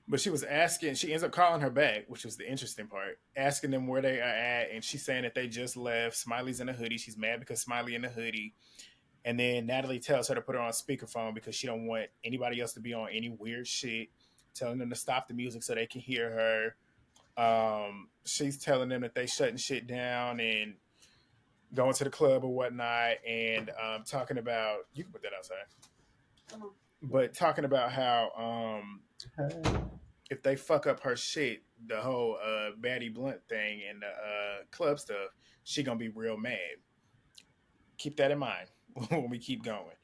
But she was asking. She ends up calling her back, which was the interesting part. Asking them where they are at, and she's saying that they just left. Smiley's in a hoodie. She's mad because Smiley in a hoodie. And then Natalie tells her to put her on speakerphone because she don't want anybody else to be on any weird shit. Telling them to stop the music so they can hear her. She's telling them that they shutting shit down and going to the club or whatnot, and talking about you can put that outside, but talking about how if they fuck up her shit, the whole baddie blunt thing and the club stuff, she gonna be real mad. Keep that in mind when we keep going.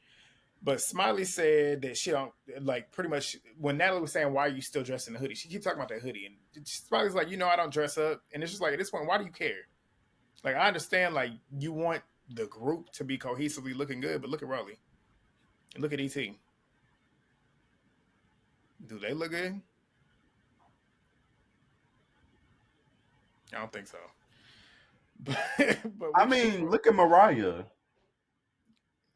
But Smiley said that she don't like pretty much when Natalie was saying why are you still dressed in the hoodie, she keep talking about that hoodie, and Smiley's like, I don't dress up, and it's just like at this point, why do you care? Like I understand, like you want the group to be cohesively looking good, but look at Rolly and look at ET. Do they look good? I don't think so. But I we keep mean, look at Mariah. Mariah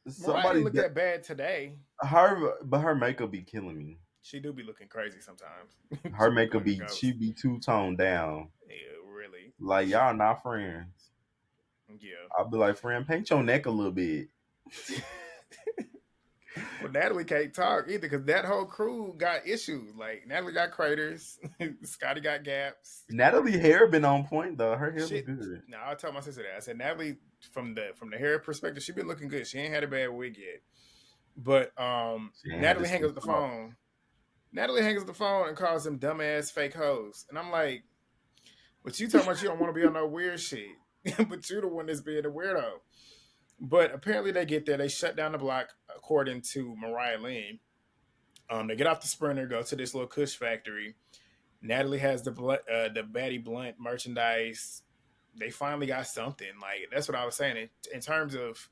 didn't Somebody look that bad today. but her makeup be killing me. She do be looking crazy sometimes. Her She be looking makeup like a be ghost. she be two toned down. Yeah, really. Like y'all not friends. Yeah. I'll be like, friend, paint your neck a little bit. Well, Natalie can't talk either because that whole crew got issues. Like Natalie got craters, Scotty got gaps. Natalie hair been on point though. Her hair look Shit. good. Now I told my sister that. I said Natalie from the hair perspective, she been looking good. She ain't had a bad wig yet. But She ain't had to Natalie hangs sleep up the off. phone. Natalie hangs up the phone and calls them dumbass fake hoes. And I'm like, but you talking about you don't want to be on no weird shit. But you the one that's being a weirdo. But apparently they get there, they shut down the block according to Mariah Lynn. They get off the Sprinter, go to this little Kush factory. Natalie has the Baddie Blunt merchandise. They finally got something. Like that's what I was saying in terms of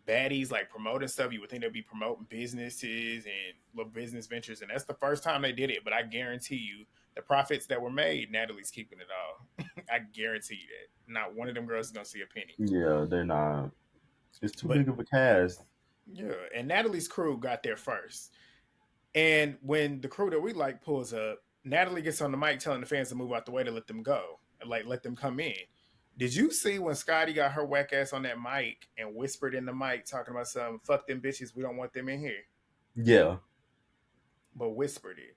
baddies like promoting stuff. You would think they'd be promoting businesses and little business ventures, and that's the first time they did it. But I guarantee you, the profits that were made, Natalie's keeping it all. I guarantee you that. Not one of them girls is gonna see a penny. Yeah, they're not. It's too But big of a cast. yeah, and Natalie's crew got there first. And when the crew that we like pulls up, Natalie gets on the mic telling the fans to move out the way to let them go, like let them come in. Did you see when Scotty got her whack ass on that mic and whispered in the mic talking about some fuck them bitches, we don't want them in here, Yeah, but whispered it,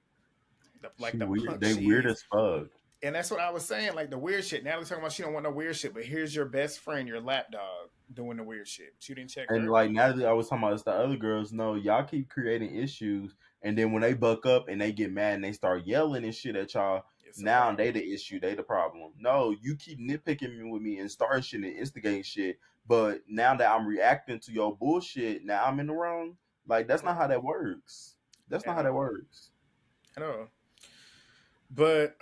like she the weird. punk They she weird is. as fuck. And that's what I was saying, like the weird shit. Natalie talking about she don't want no weird shit, but here's your best friend, your lapdog, doing the weird shit. But you didn't check And her. like Natalie, I was talking about it's the other girls. No, y'all keep creating issues, and then when they buck up and they get mad and they start yelling and shit at y'all, It's a now they problem. the issue, they the problem. No, you keep nitpicking me with me and starting shit and instigating shit, but now that I'm reacting to your bullshit, now I'm in the wrong. Like that's not how Right. that works. That's not At how that all. works. At all. But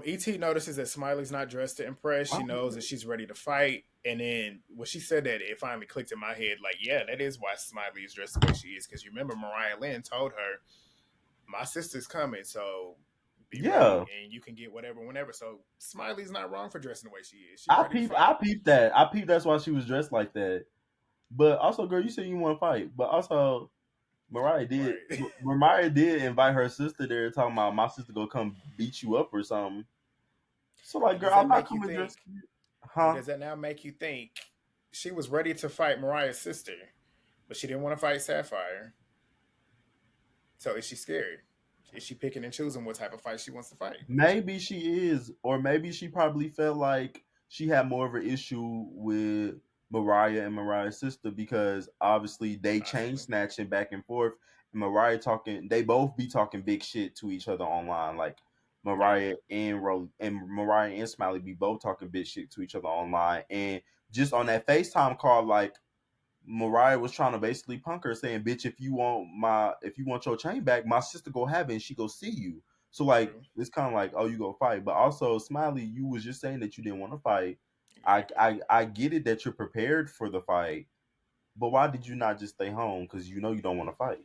ET notices that Smiley's not dressed to impress. She Wow. knows that she's ready to fight. And then when she said that, it finally clicked in my head. Like, yeah, that is why Smiley is dressed the way she is. Because you remember Mariah Lynn told her, "My sister's coming, so be ready, Yeah, and you can get whatever whenever." So Smiley's not wrong for dressing the way she is. She I ready to peep. fight. I peeped that. I peeped. That's why she was dressed like that. But also, girl, you said you want to fight. But also, Right. Mariah did invite her sister there, talking about my sister gonna come beat you up or something. So like, But girl, does I'm that not make you coming dressed, think? But huh? does that now make you think she was ready to fight Mariah's sister, but she didn't want to fight Sapphire? So is she scared? Is she picking and choosing what type of fight she wants to fight? Maybe she is, or maybe she probably felt like she had more of an issue with Mariah and Mariah's sister because obviously they chain Possibly. snatching back and forth. And Mariah talking, they both be talking big shit to each other online. Like Yeah. Mariah and Smiley be both talking big shit to each other online. And just on that FaceTime call, like Mariah was trying to basically punk her, saying, "Bitch, if you want your chain back, my sister go have it, and she go see you." So like, True. it's kind of like, oh, you go fight, but also, Smiley, you was just saying that you didn't want to fight. Exactly. I get it that you're prepared for the fight, but why did you not just stay home? Because you know you don't want to fight.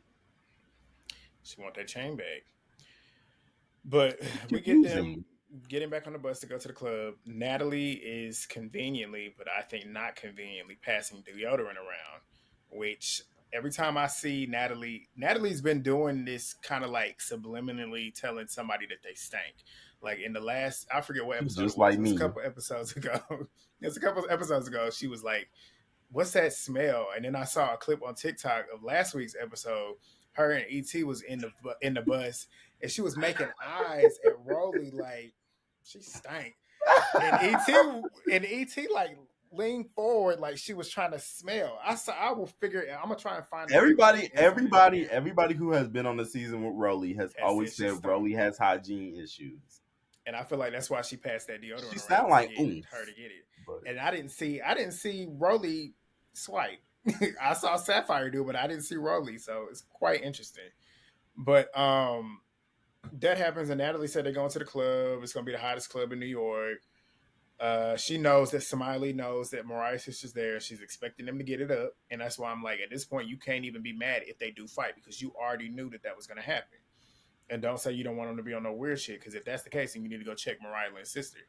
She want that chain back. But It's we get them confusing. getting back on the bus to go to the club. Natalie is conveniently, but I think not conveniently, passing deodorant around, which every time I see Natalie's been doing this kind of like subliminally telling somebody that they stink. Like in the last, I forget what She's episode it just was. like It was a me. couple episodes ago. It was a couple episodes ago. She was like, "What's that smell?" And then I saw a clip on TikTok of last week's episode. Her and ET was in the bus, and she was making eyes at Rolly like she stank. And ET like leaned forward like she was trying to smell. I saw. I will figure it out. I'm gonna try and find the picture on Everybody, the internet. everybody, everybody who has been on the season with Rolly has Has said always she said stunk, Rolly has hygiene issues. and I feel like that's why she passed that She deodorant around sound to like get her oomph, to get it. but And I didn't see Rolly swipe. I saw Sapphire do, but I didn't see Rolly, so it's quite interesting. But that happens, and Natalie said they're going to the club. It's going to be the hottest club in New York. She knows that Smiley knows that Mariah's sister's there. She's expecting them to get it up, and that's why I'm like, at this point, you can't even be mad if they do fight because you already knew that was going to happen. And don't say you don't want them to be on no weird shit because if that's the case, then you need to go check Mariah Lynn's sister.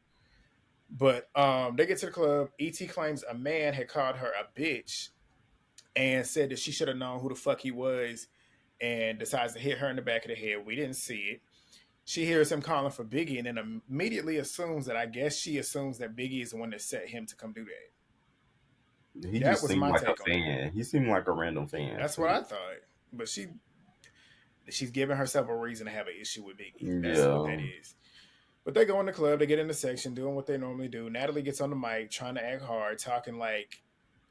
But they get to the club. Et claims a man had called her a bitch and said that she should have known who the fuck he was, and decides to hit her in the back of the head. We didn't see it. She hears him calling for Biggie and then immediately assumes that I guess she assumes that Biggie is the one that set him to come do that. he That just was seemed my like a take on it. fan. He seemed like a random fan That's to what me. I thought. But she's giving herself a reason to have an issue with Biggie. That's what that Yeah. is. But they go in the club, they get in the section, doing what they normally do. Natalie gets on the mic, trying to act hard, talking like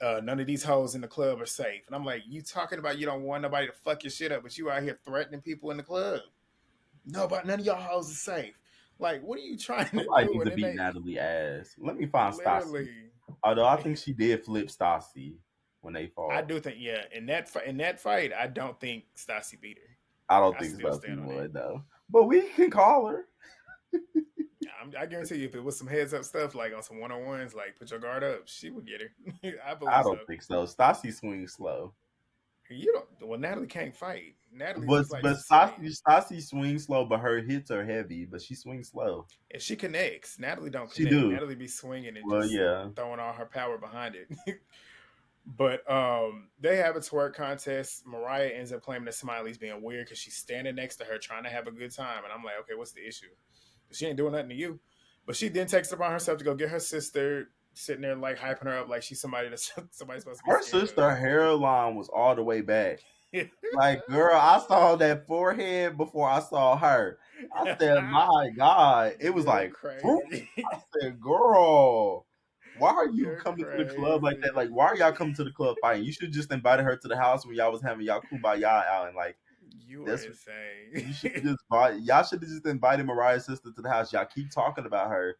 none of these hoes in the club are safe. And I'm like, you talking about you don't want nobody to fuck your shit up, but you out here threatening people in the club. None of y'all hoes are safe. Like, what are you trying to Somebody do? needs And to then beat they Natalie ass. Let me find Stassi. literally, Although I think she did flip Stassi when they I fought. do think, yeah, in that fight, I don't think Stassi beat her. I don't I think still Stassi stand on that. would though. But we can call her. I guarantee you, if it was some heads up stuff like on some 1-on-ones, like put your guard up, she would get her. I I believe so. don't think so. Stassi swings slow. You don't. Well, Natalie can't fight. Natalie But just likes but to swing, Stassi swings slow, but her hits are heavy. But she swings slow. and she connects. Natalie don't She connect. do. Natalie be swinging and Well, just yeah. throwing all her power behind it. But they have a twerk contest. Mariah ends up claiming that Smiley's being weird because she's standing next to her trying to have a good time. And I'm like, okay, what's the issue? She ain't doing nothing to you. But she then takes it upon herself to go get her sister, sitting there like hyping her up like she's somebody that somebody's supposed to be Her scared sister of. hairline was all the way back. Like, girl, I saw that forehead before I saw her. I said, my God. It was You're like, whoop. crazy. I said, girl, why are you You're coming to the club like that? Like, crazy. why are y'all coming to the club fighting? You should just invited her to the house when y'all was having y'all kumbaya out and like You are that's insane. you should have just bought y'all should have just invited Mariah's sister to the house. Y'all keep talking about her.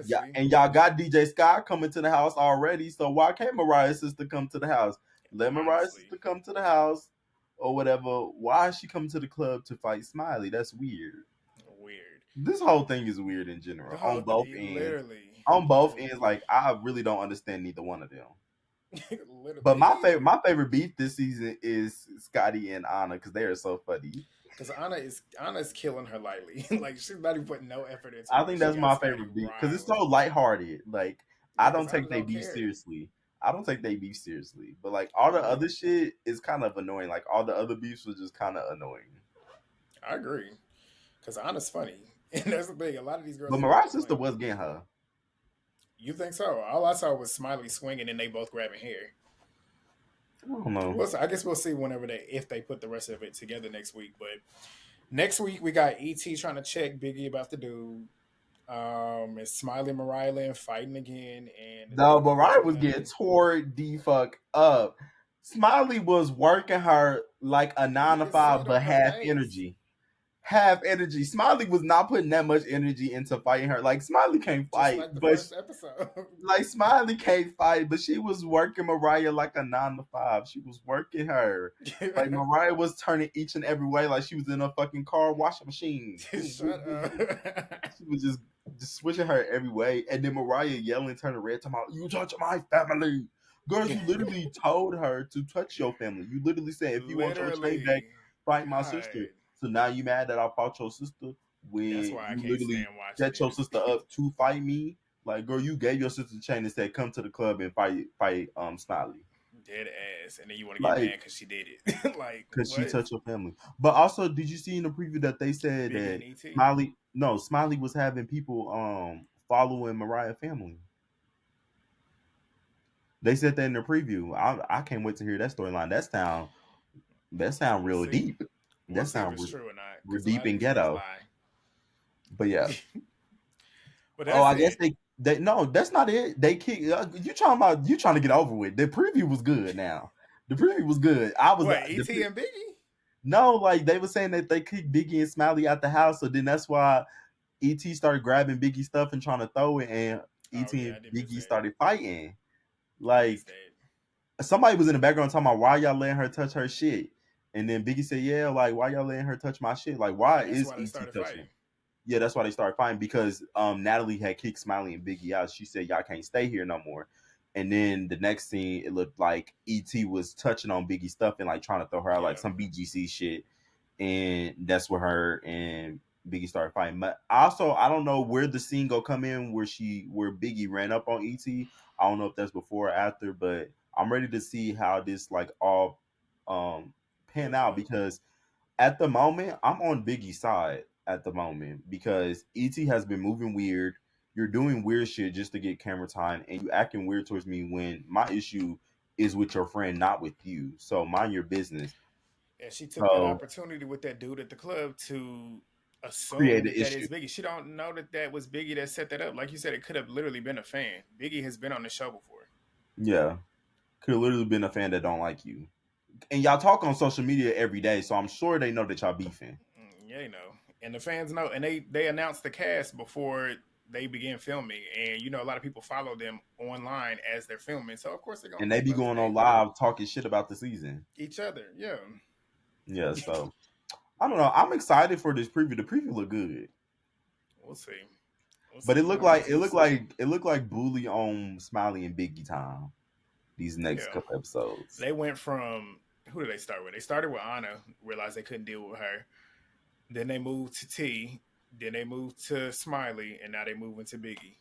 Yeah, Honestly, and y'all got DJ Sky coming to the house already. So why can't Mariah's sister come to the house? Let Mariah's honestly, sister come to the house or whatever. Why is she coming to the club to fight Smiley? That's weird. weird. This whole thing is weird in The general on whole both ends. literally, On both literally, ends, like I really don't understand neither one of them. literally, But me either. my favorite beef this season is Scotty and Anna because they are so funny. Because Anna's killing her lightly. Like she's not even putting no effort into I it, but think she that's got my Scotty favorite beef because it's so riled. lighthearted. Like I Yeah, because don't Anna take they don't beef care. seriously. I don't take they beef seriously. But like all the Yeah, other shit is kind of annoying. Like all the other beefs was just kind of annoying. I agree. Because Anna's funny, and that's the thing. A lot of these girls But in the group Mariah's are sister funny. was getting her. You think so? All I saw was Smiley swinging, and they both grabbing hair. I don't know. I guess we'll see whenever if they put the rest of it together next week. But next week we got ET trying to check Biggie about the dude. It's Smiley and Mariah Lynn fighting again, and No, Mariah was getting unfortunately, tore the fuck up. Smiley was working her like a you nine to can see five, it but on her half face. energy. Half energy. Smiley was not putting that much energy into fighting her. Like Smiley can't Just fight, like the but first episode. like Smiley can't fight, but she was working Mariah like a nine to five. She was working her. Like Mariah was turning each and every way like she was in a fucking car washing machine. Boom, boom, Shut boom, up. boom. She was just switching her every way. And then Mariah yelling, turning red, talking about, you touch my family. Girl, you literally told her to touch your family. You literally said, if you want your chain back, Literally. fight my sister. God. So now you mad that I fought your sister That's when why I you can't literally stand watching set your sister it. up to fight me. Like, girl, you gave your sister the chain and said, come to the club and fight Smiley. Dead ass. And then you want to get Like, mad because she did it. Like, because she what? touched your family. But also, did you see in the preview that they said Biggie that and ET? Smiley was having people following Mariah family. They said that in the preview. I can't wait to hear that storyline. That sound We'll real see. deep. We'll That see if sound it's true or not. real Because a deep lot of and these girls ghetto. lie. But yeah. But Oh, that's I guess it. they no, that's not it. They kick you trying to get over with. The preview was good now. The preview was good. I was What, the ET and Biggie? no, like they were saying that they kicked Biggie and Smiley out the house, so then that's why ET started grabbing Biggie stuff and trying to throw it, and Oh, ET yeah, and I did miss Biggie that. started fighting. I missed Like that. somebody was in the background talking about why y'all letting her touch her shit, and then Biggie said, "Yeah, like why y'all letting her touch my shit? Like why And that's is why they ET started touching fighting. it?" Yeah, that's why they started fighting because Natalie had kicked Smiley and Biggie out. She said, "Y'all can't stay here no more." And then the next scene, it looked like ET was touching on Biggie's stuff and like trying to throw her out like Yeah. some BGC shit, and that's where her and Biggie started fighting. But also, I don't know where the scene go come in where Biggie ran up on ET. I don't know if that's before or after, but I'm ready to see how this like all pan Plays out out. because at the moment, I'm on Biggie's side at the moment because ET has been moving weird. You're doing weird shit just to get camera time, and you acting weird towards me when my issue is with your friend, not with you. So mind your business. And she took that So opportunity with that dude at the club to assume create an that that issue. is Biggie. She don't know that that was Biggie that set that up. Like you said, it could have literally been a fan. Biggie has been on the show before. Yeah, could have literally been a fan that don't like you, and y'all talk on social media every day, so I'm sure they know that y'all beefing. Yeah, you know. And the fans know. And they announced the cast before they began filming. And, you know, a lot of people follow them online as they're filming. So, of course, they're going And to they keep be up to going on date with live talking shit about the season. each other. Yeah. Yeah, so I don't know. I'm excited for this preview. The preview look good. We'll see. We'll But see. We're going to get to this. it looked like Bully on Smiley and Biggie time these next Yeah. couple episodes. They went from, who did they start with? They started with Anna, realized they couldn't deal with her. Then they moved to T. Then they moved to Smiley. And now they moving to Biggie.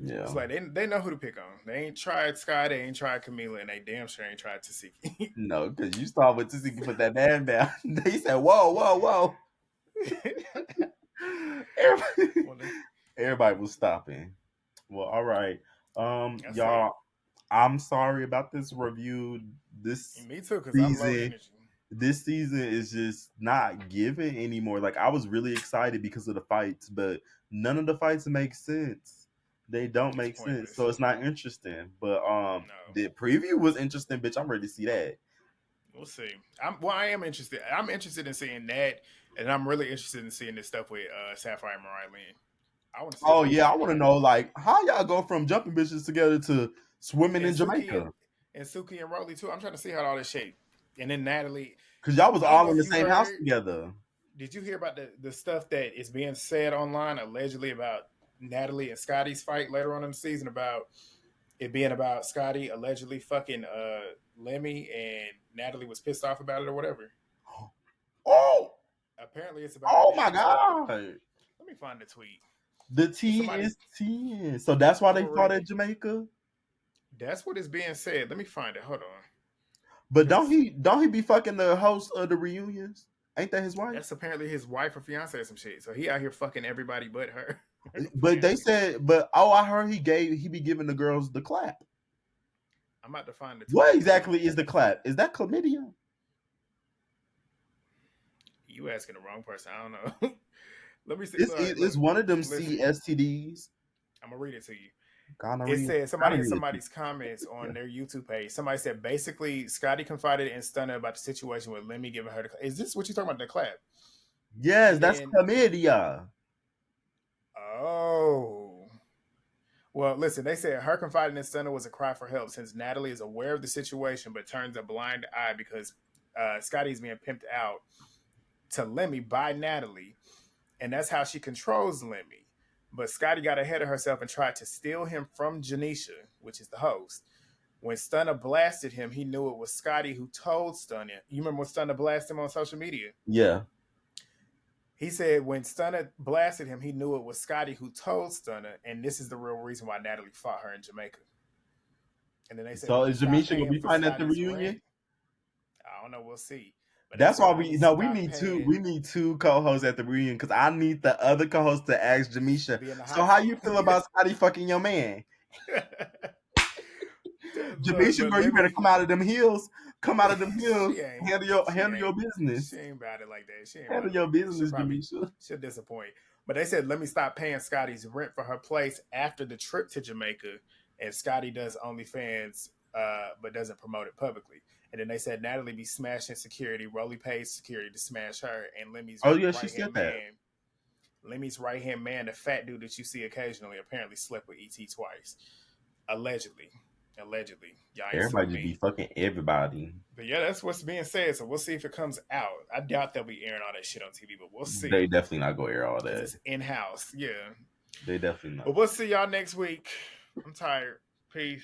It's Yeah. like they know who to pick on. They ain't tried Sky, they ain't tried Camila, and they damn sure ain't tried Tesehki. No, because you saw when Tesehki put that man down. They said, "Whoa, whoa, whoa!" Everybody, Well, everybody was stopping. Well, all right, that's it. y'all. I'm sorry about this review. This Me too, because I'm low season, energy. this season is just not giving anymore. Like I was really excited because of the fights, but none of the fights make sense. They don't It's make sense, so pointless. it's not interesting. But No. the preview was interesting, bitch. I'm ready to see that. We'll see. I am interested. I'm interested in seeing that, and I'm really interested in seeing this stuff with Sapphire and Mariah Lynn. I want to see Oh how that yeah, I shit want to go. know like how y'all go from jumping bitches together to swimming And in Suki Jamaica and Suki and Rolly too. I'm trying to see how all this shape. And then Natalie, because y'all was I don't all know in if the you same house heard. together. Did you hear about the stuff that is being said online allegedly about Natalie and Scotty's fight later on in the season about it being about Scotty allegedly fucking Lemmy and Natalie was pissed off about it or whatever. Oh, Apparently it's about oh that. my That's what. god, Let me find the tweet. the Cause T somebody, is 10. So that's why I'm they gonna fought read at it. Jamaica. That's what is being said. Let me find it. Hold on. But Cause don't he be fucking the host of the reunions? Ain't that his wife? that's apparently his wife or fiance or some shit. So he out here fucking everybody but her. But they apparently. said, but oh, I heard he be giving the girls the clap. I'm about to find the What tweet. exactly is the clap? Is that chlamydia? You asking the wrong person. I don't know. Let me see. It's Look. one of them Listen. CSTDs. I'm gonna read it to you. It Gonorrhea. said Gotta somebody in read it. somebody's comments on their YouTube page. Somebody said basically Scotty confided in Stunner about the situation with Lemmy giving her the. Is this what you talking about? The clap? Yes, And that's then chlamydia. oh. Well, listen, they said her confiding in Stunner was a cry for help since Natalie is aware of the situation but turns a blind eye because Scotty's being pimped out to Lemmy by Natalie, and that's how she controls Lemmy. But Scotty got ahead of herself and tried to steal him from Janisha, which is the host. When Stunner blasted him, he knew it was Scotty who told Stunner. You remember when Stunner blasted him on social media? Yeah. He said when Stunner blasted him, he knew it was Scotty who told Stunner, and this is the real reason why Natalie fought her in Jamaica. And then they said, So let me is stop Jamisha gonna paying be for fighting at the Scotty's rent. reunion? I don't know, we'll see. But they That's said, why let me we stop need two paying, co-hosts at the reunion because I need the other co-host to ask Jamisha. be in the So hot how you seat. feel about Scotty fucking your man? Look, Jamisha, but girl, you let better me. come out of them hills. Come out of them hills. she ain't. She Handle your ain't. She business. ain't about it like that. She ain't about Handle it your like that. business, Jamisha. She'll disappoint. But they said, let me stop paying Scotty's rent for her place after the trip to Jamaica. And Scotty does OnlyFans, but doesn't promote it publicly. And then they said Natalie be smashing security. Rolly pays security to smash her, and Lemmy's Oh yeah, she right said hand that. man. Lemmy's right hand man, the fat dude that you see occasionally, apparently slept with ET twice, allegedly. Allegedly, y'all ain't sue Everybody just be me. fucking everybody. But yeah, that's what's being said. So we'll see if it comes out. I doubt they'll be airing all that shit on TV, but we'll They see definitely not gonna air all because that. it's in house. Yeah. They definitely But not. we'll see y'all next week. I'm tired. Peace.